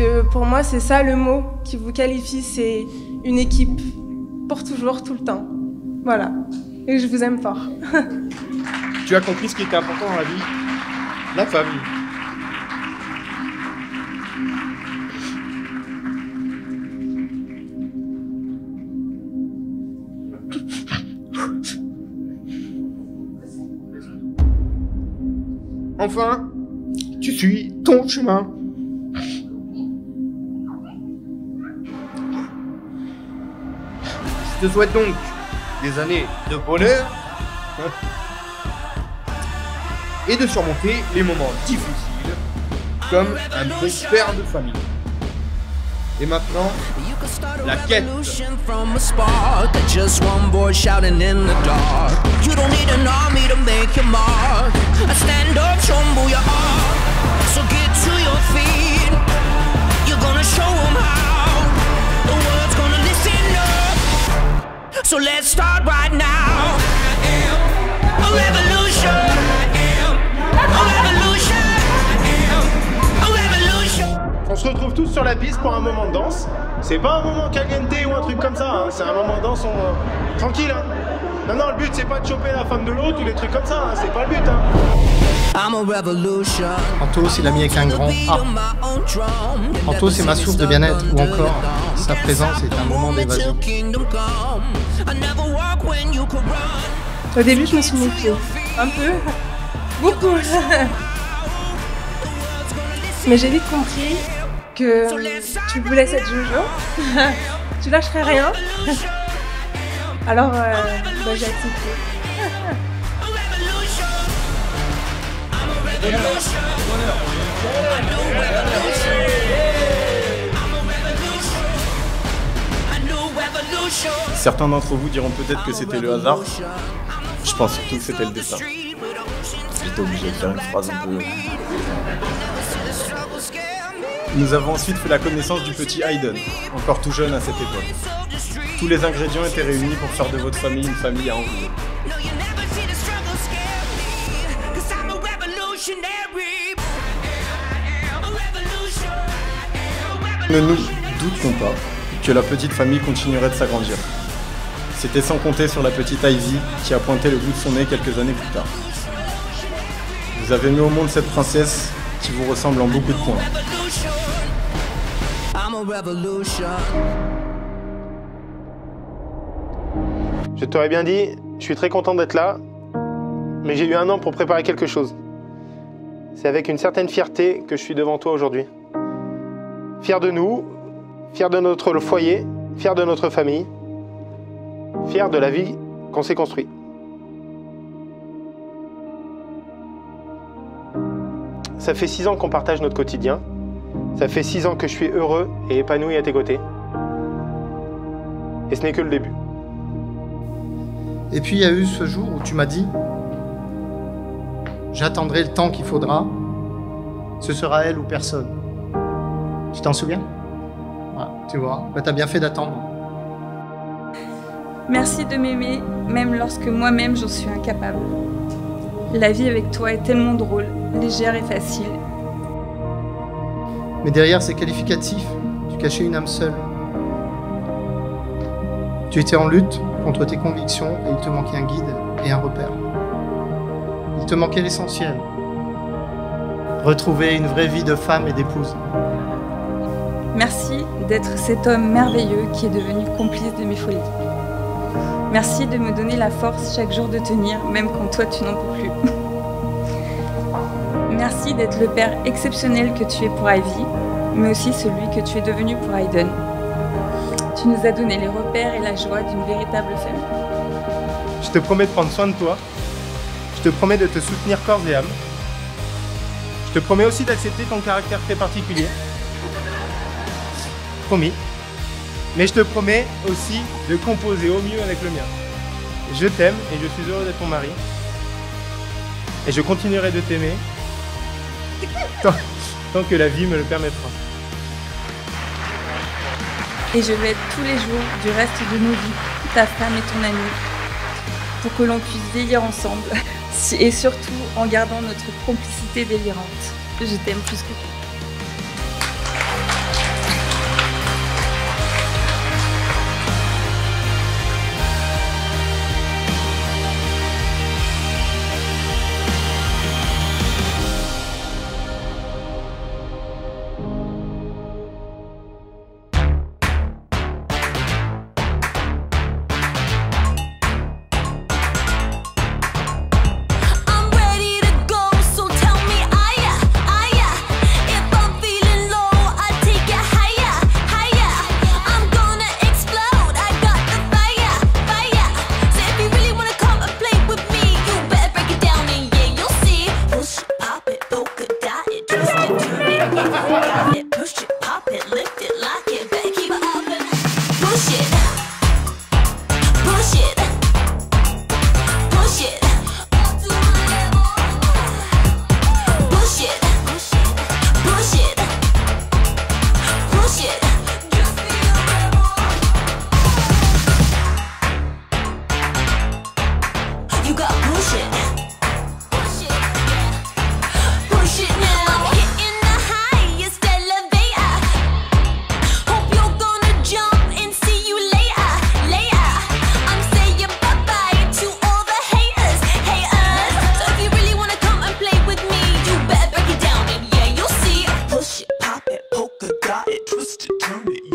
que pour moi, c'est ça le mot qui vous qualifie, c'est une équipe, pour toujours, tout le temps. Voilà, et je vous aime fort. Tu as compris ce qui était important dans la vie? La famille. Enfin, tu suis ton chemin. Je te souhaite donc des années de bonheur et de surmonter les moments difficiles comme un bon père de famille. Et maintenant, la quête. So let's start right now. A revolution. A revolution. A revolution. On se retrouve tous sur la piste pour un moment de danse. C'est pas un moment caliente ou un truc comme ça, hein. C'est un moment de danse tranquille. Hein. Non, le but c'est pas de choper la femme de l'autre ou des trucs comme ça, hein. C'est pas le but. Hein. Anto, il a mis avec un grand A. Anto, c'est ma source de bien-être, ou encore, sa présence est un moment d'évasion. Au début, je me suis méfiée. Un peu. Beaucoup. Mais j'ai vite compris que tu voulais cette Jojo. Tu lâcherais rien. Alors, j'ai accepté. Certains d'entre vous diront peut-être que c'était le hasard. Je pense surtout que c'était le destin. J'étais obligé de faire une phrase un peu... Nous avons ensuite fait la connaissance du petit Hayden, encore tout jeune à cette époque. Tous les ingrédients étaient réunis pour faire de votre famille une famille à envier. Ne nous doutons pas que la petite famille continuerait de s'agrandir. C'était sans compter sur la petite Ivy qui a pointé le bout de son nez quelques années plus tard. Vous avez mis au monde cette princesse qui vous ressemble en beaucoup de points. Je t'aurais bien dit, je suis très content d'être là, mais j'ai eu 1 an pour préparer quelque chose. C'est avec une certaine fierté que je suis devant toi aujourd'hui. Fier de nous, fier de notre foyer, fier de notre famille, fier de la vie qu'on s'est construite. Ça fait 6 ans qu'on partage notre quotidien. Ça fait 6 ans que je suis heureux et épanoui à tes côtés. Et ce n'est que le début. Et puis il y a eu ce jour où tu m'as dit « J'attendrai le temps qu'il faudra, ce sera elle ou personne ». Tu t'en souviens? Voilà, tu vois, bah, t'as bien fait d'attendre. Merci de m'aimer, même lorsque moi-même j'en suis incapable. La vie avec toi est tellement drôle, légère et facile. Mais derrière ces qualificatifs, tu cachais une âme seule. Tu étais en lutte contre tes convictions et il te manquait un guide et un repère. Il te manquait l'essentiel. Retrouver une vraie vie de femme et d'épouse. Merci d'être cet homme merveilleux qui est devenu complice de mes folies. Merci de me donner la force chaque jour de tenir, même quand toi tu n'en peux plus. Merci d'être le père exceptionnel que tu es pour Ivy, mais aussi celui que tu es devenu pour Hayden. Tu nous as donné les repères et la joie d'une véritable famille. Je te promets de prendre soin de toi. Je te promets de te soutenir corps et âme. Je te promets aussi d'accepter ton caractère très particulier. Promis. Mais je te promets aussi de composer au mieux avec le mien. Je t'aime et je suis heureux d'être ton mari. Et je continuerai de t'aimer tant que la vie me le permettra. Et je vais être tous les jours du reste de nos vies, ta femme et ton ami, pour que l'on puisse vieillir ensemble. Et surtout en gardant notre complicité délirante. Je t'aime plus que tout. got it twisted, turn it.